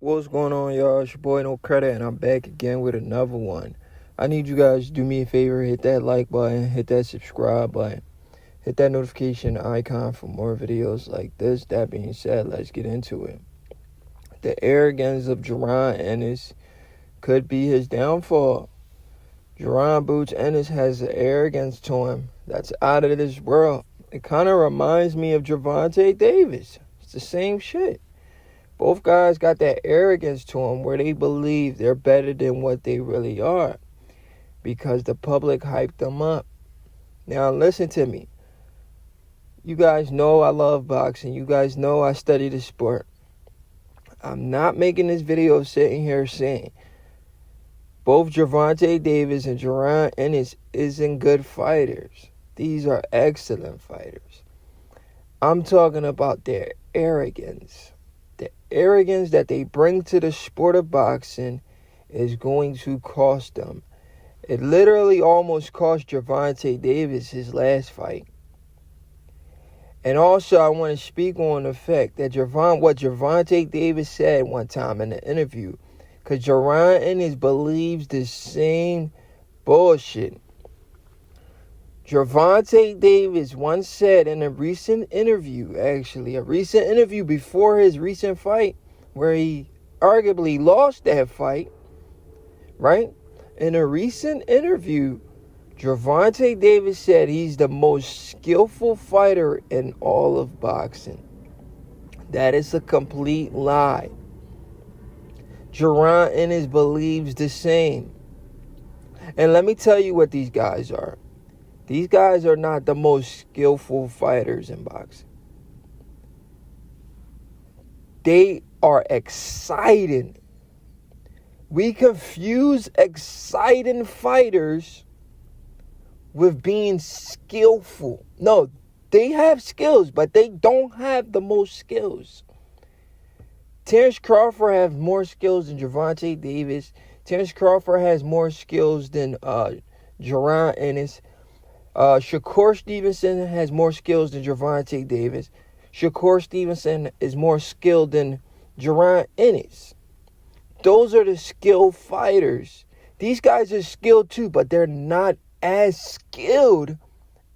What's going on, y'all? It's your boy No Credit, and I'm back again with another one. I need you guys to do me a favor, hit that like button, hit that subscribe button, hit that notification icon for more videos like this. That being said, let's get into it. The arrogance of Jaron Ennis could be his downfall. Jaron Boots Ennis has an arrogance to him that's out of this world. It kind of reminds me of Gervonta Davis. It's the same shit. Both guys got that arrogance to them where they believe they're better than what they really are because the public hyped them up. Now, listen to me. You guys know I love boxing. You guys know I study the sport. I'm not making this video sitting here saying both Gervonta Davis and Jaron Ennis isn't good fighters. These are excellent fighters. I'm talking about their arrogance. The arrogance that they bring to the sport of boxing is going to cost them. It literally almost cost Gervonta Davis his last fight. And also, I want to speak on the fact that what Gervonta Davis said one time in an interview, because Jaron Ennis believes the same bullshit. Gervonta Davis once said in a recent interview before his recent fight, where he arguably lost that fight, right? In a recent interview, Gervonta Davis said he's the most skillful fighter in all of boxing. That is a complete lie. Jaron Ennis believes the same. And let me tell you what these guys are. These guys are not the most skillful fighters in boxing. They are exciting. We confuse exciting fighters with being skillful. No, they have skills, but they don't have the most skills. Terrence Crawford has more skills than Gervonta Davis. Terrence Crawford has more skills than Jaron Ennis. Shakur Stevenson has more skills than Gervonta Davis. Shakur Stevenson is more skilled than Jaron Ennis. Those are the skilled fighters. These guys are skilled too, but they're not as skilled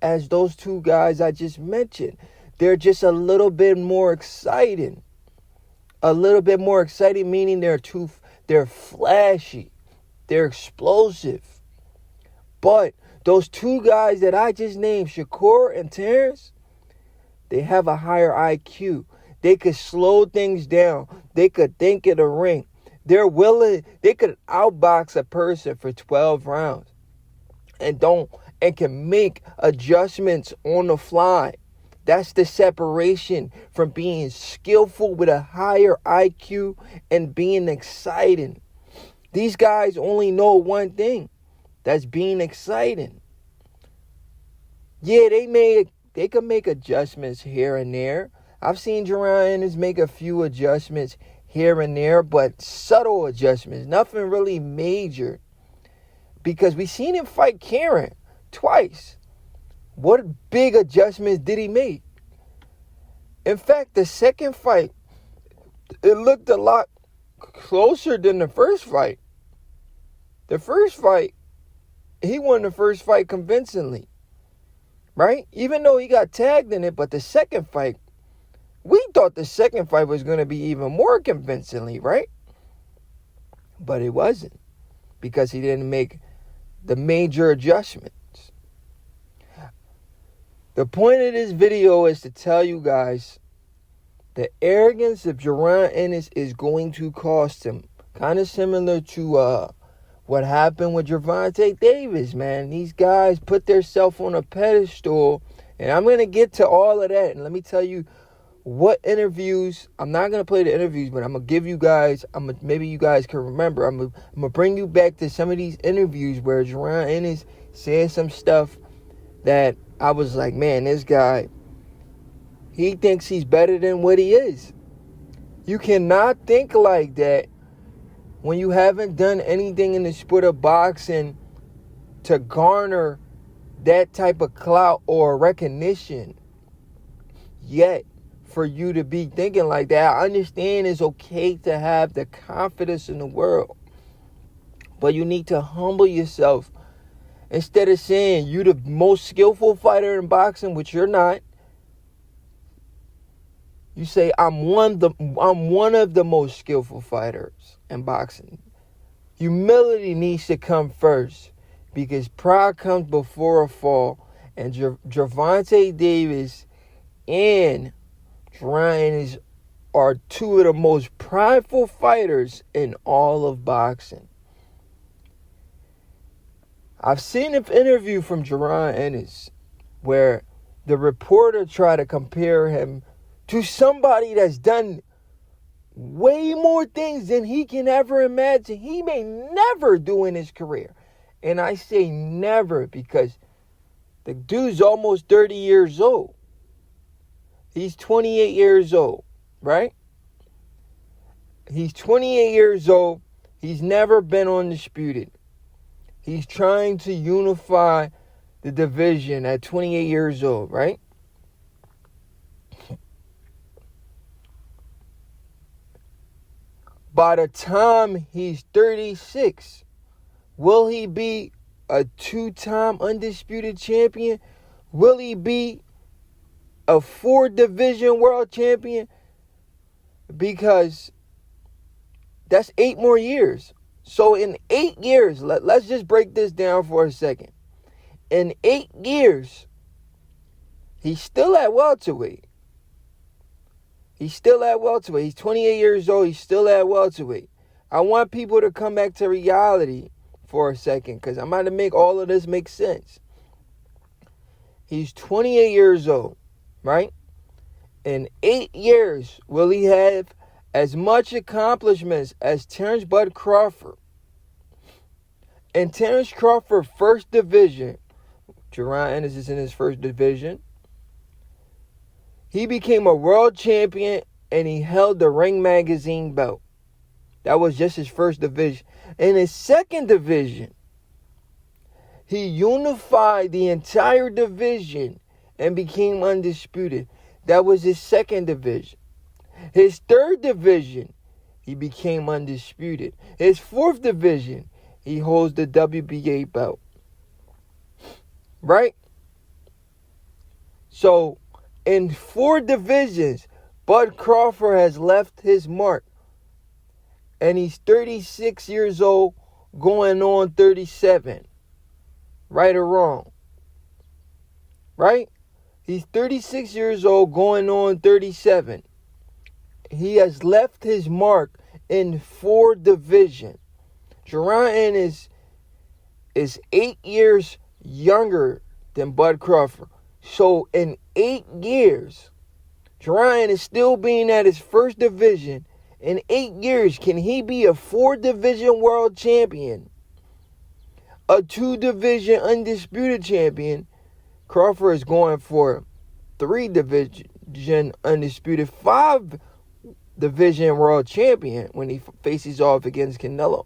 as those two guys I just mentioned. They're just a little bit more exciting. A little bit more exciting, meaning they're flashy. They're explosive. But those two guys that I just named, Shakur and Terrence, they have a higher IQ. They could slow things down. They could think in the ring. They could outbox a person for 12 rounds and can make adjustments on the fly. That's the separation from being skillful with a higher IQ and being exciting. These guys only know one thing. That's being exciting. Yeah, they can make adjustments here and there. I've seen Jaron Ennis make a few adjustments here and there, but subtle adjustments, nothing really major. Because we seen him fight Karen twice. What big adjustments did he make? In fact, the second fight, it looked a lot closer than the first fight. The first fight, he won the first fight convincingly, right? Even though he got tagged in it, but the second fight, we thought the second fight was going to be even more convincingly, right? But it wasn't, because he didn't make the major adjustments. The point of this video is to tell you guys the arrogance of Jaron Ennis is going to cost him. Kind of similar to what happened with Gervonta Davis, man. These guys put themselves on a pedestal, and I'm going to get to all of that. And let me tell you what interviews. I'm not going to play the interviews, but I'm going to give you guys, maybe you guys can remember. I'm going to bring you back to some of these interviews where Jaron Ennis said some stuff that I was like, man, this guy, he thinks he's better than what he is. You cannot think like that when you haven't done anything in the sport of boxing to garner that type of clout or recognition yet. for you to be thinking like that. I understand it's okay to have the confidence in the world, but you need to humble yourself. Instead of saying you're the most skillful fighter in boxing, which you're not, you say I'm one of the most skillful fighters in boxing. Humility needs to come first, because pride comes before a fall. And Gervonta Davis and Jaron Ennis are two of the most prideful fighters in all of boxing. I've seen an interview from Jaron Ennis where the reporter tried to compare him to somebody that's done way more things than he can ever imagine he may never do in his career. And I say never because the dude's almost 30 years old. He's 28 years old, right? He's 28 years old. He's never been undisputed. He's trying to unify the division at 28 years old, right? By the time he's 36, will he be a 2-time undisputed champion? Will he be a 4-division world champion? Because that's 8 more years. So in 8 years, let's just break this down for a second. In 8 years, he's still at welterweight. He's still at welterweight. He's 28 years old. He's still at welterweight. I want people to come back to reality for a second, because I'm going to make all of this make sense. He's 28 years old, right? In 8 years, will he have as much accomplishments as Terrence Bud Crawford? In Terrence Crawford's first division, Jaron Ennis is in his first division, he became a world champion and he held the Ring Magazine belt. That was just his first division. In his second division, he unified the entire division and became undisputed. That was his second division. His third division, he became undisputed. His fourth division, he holds the WBA belt. Right? So, in 4 divisions, Bud Crawford has left his mark. And he's 36 years old, going on 37. Right or wrong? Right? He's 36 years old, going on 37. He has left his mark in 4 divisions. Jaron Ennis is 8 years younger than Bud Crawford. So in 8 years, Jaron is still being at his first division. In 8 years, can he be a 4-division world champion? A 2-division undisputed champion? Crawford is going for 3-division undisputed, 5-division world champion when he faces off against Canelo.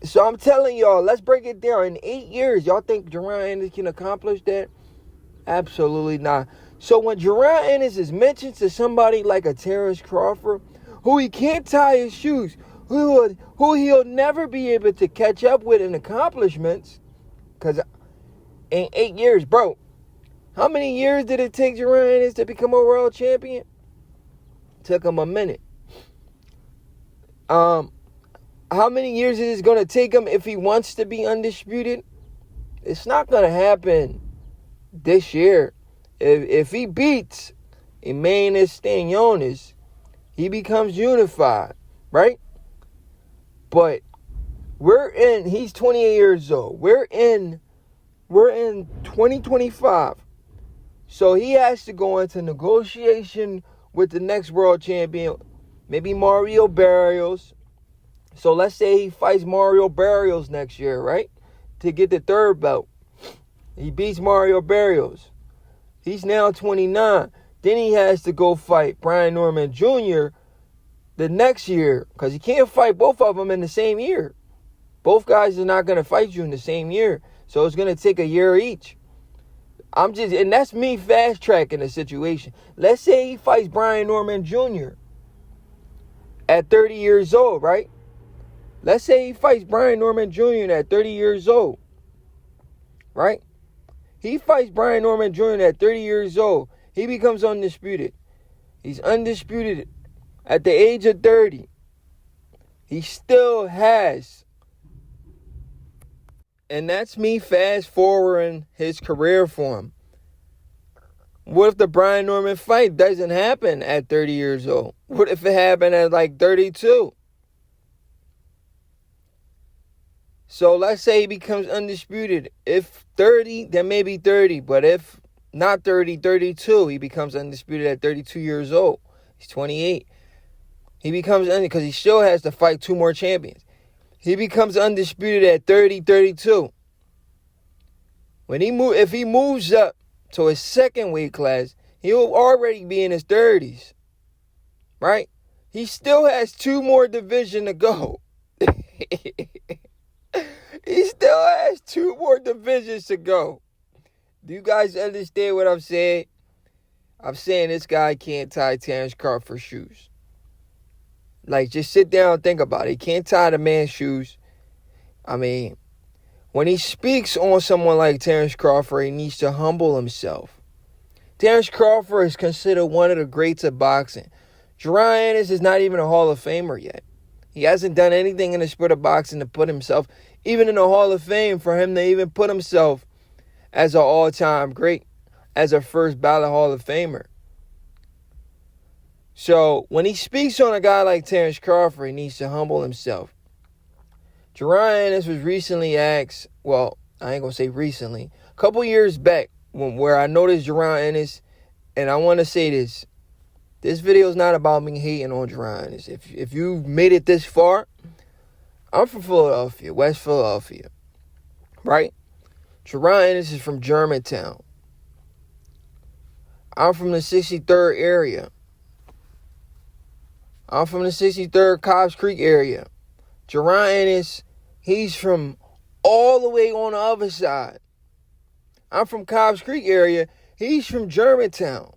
So I'm telling y'all, let's break it down. In 8 years, y'all think Jaron Ennis can accomplish that? Absolutely not. So when Jaron Ennis is mentioned to somebody like a Terrence Crawford, who he can't tie his shoes, who he'll never be able to catch up with in accomplishments, because in 8 years, bro, how many years did it take Jaron Ennis to become a world champion? Took him a minute. How many years is it going to take him if he wants to be undisputed? It's not going to happen this year. If he beats Emmanuel Stanionis, he becomes unified, right? But he's 28 years old. We're in 2025. So he has to go into negotiation with the next world champion, maybe Mario Barrios. So let's say he fights Mario Barrios next year, right? To get the 3rd belt. He beats Mario Barrios. He's now 29. Then he has to go fight Brian Norman Jr. the next year, because he can't fight both of them in the same year. Both guys are not going to fight you in the same year. So it's going to take a year each. And that's me fast tracking the situation. Let's say he fights Brian Norman Jr. at 30 years old, right? Let's say he fights Brian Norman Jr. at 30 years old, right? He fights Brian Norman Jr. at 30 years old. He becomes undisputed. He's undisputed at the age of 30. He still has. And that's me fast forwarding his career for him. What if the Brian Norman fight doesn't happen at 30 years old? What if it happened at like 32? So let's say he becomes undisputed. If 30, then maybe 30. But if not 30, 32, he becomes undisputed at 32 years old. He's 28. He becomes undisputed because he still has to fight 2 more champions. He becomes undisputed at 30, 32. If he moves up to his second weight class, he'll already be in his 30s. Right? He still has 2 more divisions to go. He still has 2 more divisions to go. Do you guys understand what I'm saying? I'm saying this guy can't tie Terrence Crawford's shoes. Like, just sit down and think about it. He can't tie the man's shoes. I mean, when he speaks on someone like Terrence Crawford, he needs to humble himself. Terrence Crawford is considered one of the greats of boxing. Jaron Ennis is not even a Hall of Famer yet. He hasn't done anything in the sport of boxing to put himself even in the Hall of Fame, for him to even put himself as an all-time great, as a first ballot Hall of Famer. So when he speaks on a guy like Terrence Crawford, he needs to humble himself. Jaron Ennis was recently asked, well, I ain't going to say recently, a couple years back, where I noticed Jaron Ennis, and I want to say this. This video is not about me hating on Jaron Ennis. If you've made it this far, I'm from Philadelphia, West Philadelphia, right? Jaron Ennis is from Germantown. I'm from the 63rd area. I'm from the 63rd Cobbs Creek area. Jaron Ennis, he's from all the way on the other side. I'm from Cobbs Creek area. He's from Germantown.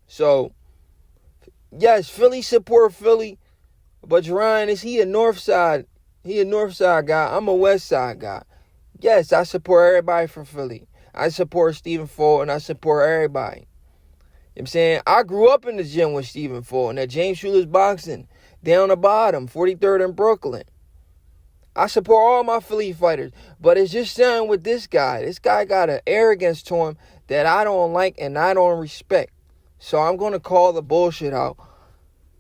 So, yes, Philly support Philly. But Jaron Ennis, he a north side guy. I'm a west side guy. Yes, I support everybody from Philly. I support Stephen Fulton. I support everybody. You know what I'm saying? I grew up in the gym with Stephen Fulton at James Schuler's Boxing, down the bottom, 43rd in Brooklyn. I support all my Philly fighters. But it's just something with this guy. This guy got an arrogance to him that I don't like and I don't respect. So I'm going to call the bullshit out,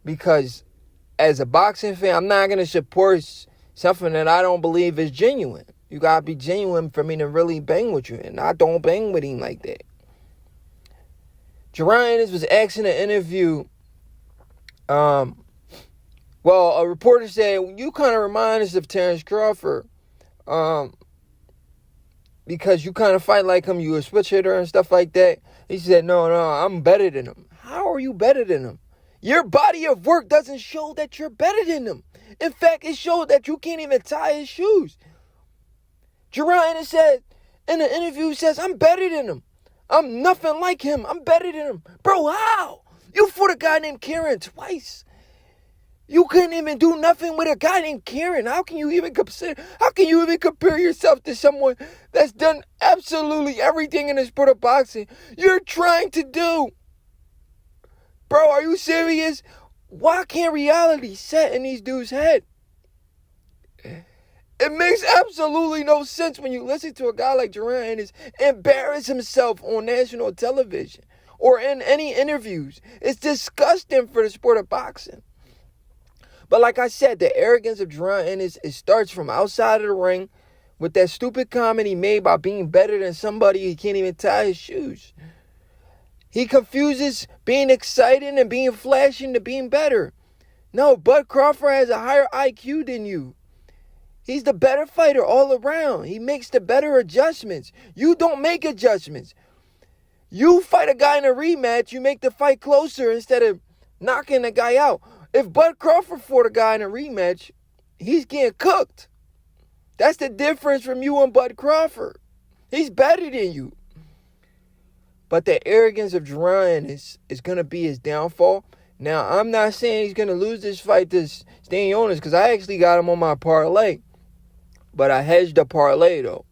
because as a boxing fan, I'm not going to support something that I don't believe is genuine. You got to be genuine for me to really bang with you. And I don't bang with him like that. Jaron Ennis was asked in an interview. A reporter said, you kind of remind us of Terrence Crawford. Because you kind of fight like him. You a switch hitter and stuff like that. He said, no, I'm better than him. How are you better than him? Your body of work doesn't show that you're better than him. In fact, it showed that you can't even tie his shoes. Jaron Ennis said in the interview, he says, I'm better than him. I'm nothing like him. I'm better than him. Bro, how? You fought a guy named Kieran twice. You couldn't even do nothing with a guy named Kieran. How can you even compare yourself to someone that's done absolutely everything in the sport of boxing you're trying to do? Bro, are you serious? Why can't reality set in these dudes' head? It makes absolutely no sense when you listen to a guy like Jaron Ennis embarrass himself on national television or in any interviews. It's disgusting for the sport of boxing. But like I said, the arrogance of Jaron Ennis, it starts from outside of the ring with that stupid comment he made about being better than somebody he can't even tie his shoes. He confuses being excited and being flashy to being better. No, Bud Crawford has a higher IQ than you. He's the better fighter all around. He makes the better adjustments. You don't make adjustments. You fight a guy in a rematch, you make the fight closer instead of knocking the guy out. If Bud Crawford fought a guy in a rematch, he's getting cooked. That's the difference from you and Bud Crawford. He's better than you. But the arrogance of Jaron is going to be his downfall. Now, I'm not saying he's going to lose this fight to Stanionis, because I actually got him on my parlay. But I hedged the parlay, though.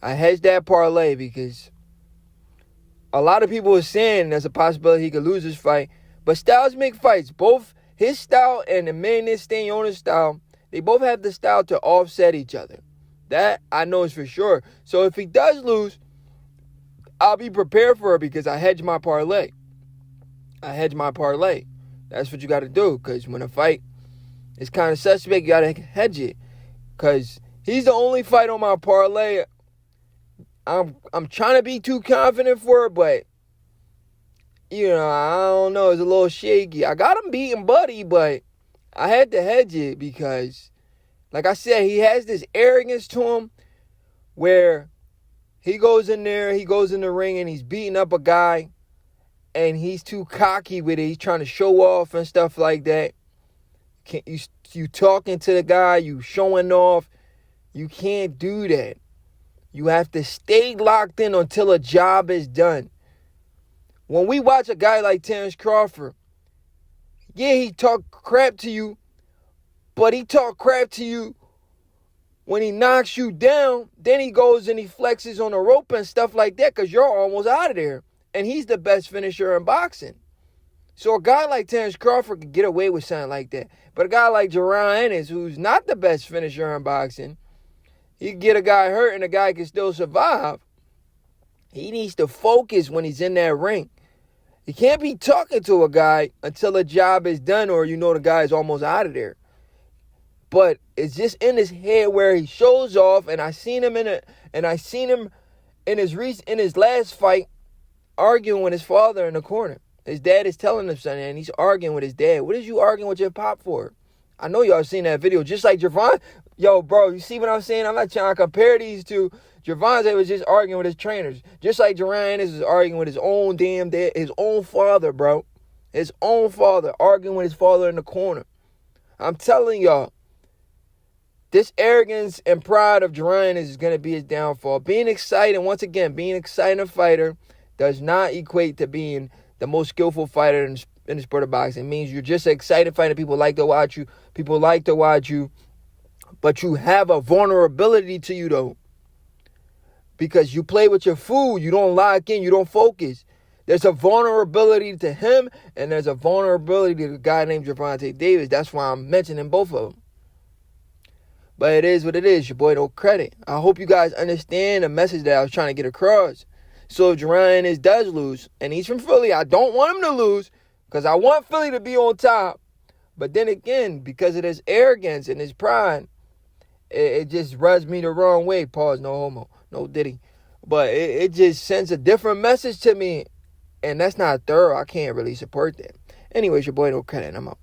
I hedged that parlay because a lot of people are saying there's a possibility he could lose this fight. But styles make fights. Both his style and the Mendes Stanionis style, they both have the style to offset each other. That I know is for sure. So if he does lose, I'll be prepared for it because I hedge my parlay. That's what you got to do, because when a fight is kind of suspect, you got to hedge it. Because he's the only fight on my parlay I'm trying to be too confident for it, but, I don't know. It's a little shaky. I got him beating Buddy, but I had to hedge it because, like I said, he has this arrogance to him where he goes in the ring, and he's beating up a guy, and he's too cocky with it. He's trying to show off and stuff like that. You talking to the guy, you showing off. You can't do that. You have to stay locked in until a job is done. When we watch a guy like Terrence Crawford, yeah, he talk crap to you, but he talk crap to you when he knocks you down. Then he goes and he flexes on the rope and stuff like that because you're almost out of there. And he's the best finisher in boxing. So a guy like Terrence Crawford could get away with something like that. But a guy like Jaron Ennis, who's not the best finisher in boxing, he can get a guy hurt and the guy can still survive. He needs to focus when he's in that ring. He can't be talking to a guy until the job is done or the guy is almost out of there. But it's just in his head where he shows off, and I seen him in his last fight arguing with his father in the corner. His dad is telling him something, and he's arguing with his dad. What is you arguing with your pop for? I know y'all seen that video. Just like Javon. Yo, bro, you see what I'm saying? I'm not trying to compare these two. Javon was just arguing with his trainers. Just like Jaron Ennis is arguing with his own damn dad, his own father, bro. His own father, arguing with his father in the corner. I'm telling y'all, this arrogance and pride of Jaron Ennis is going to be his downfall. Being excited fighter does not equate to being the most skillful fighter in the sport of boxing. It means you're just an excited fighter. People like to watch you. But you have a vulnerability to you, though. Because you play with your food. You don't lock in. You don't focus. There's a vulnerability to him, and there's a vulnerability to the guy named Gervonta Davis. That's why I'm mentioning both of them. But it is what it is. Your boy No Credit. I hope you guys understand the message that I was trying to get across. So if Jaron Ennis does lose, and he's from Philly, I don't want him to lose because I want Philly to be on top. But then again, because of his arrogance and his pride, it just rubs me the wrong way. Pause, no homo, no diddy. But it just sends a different message to me, and that's not thorough. I can't really support that. Anyways, your boy No Credit, I'm out.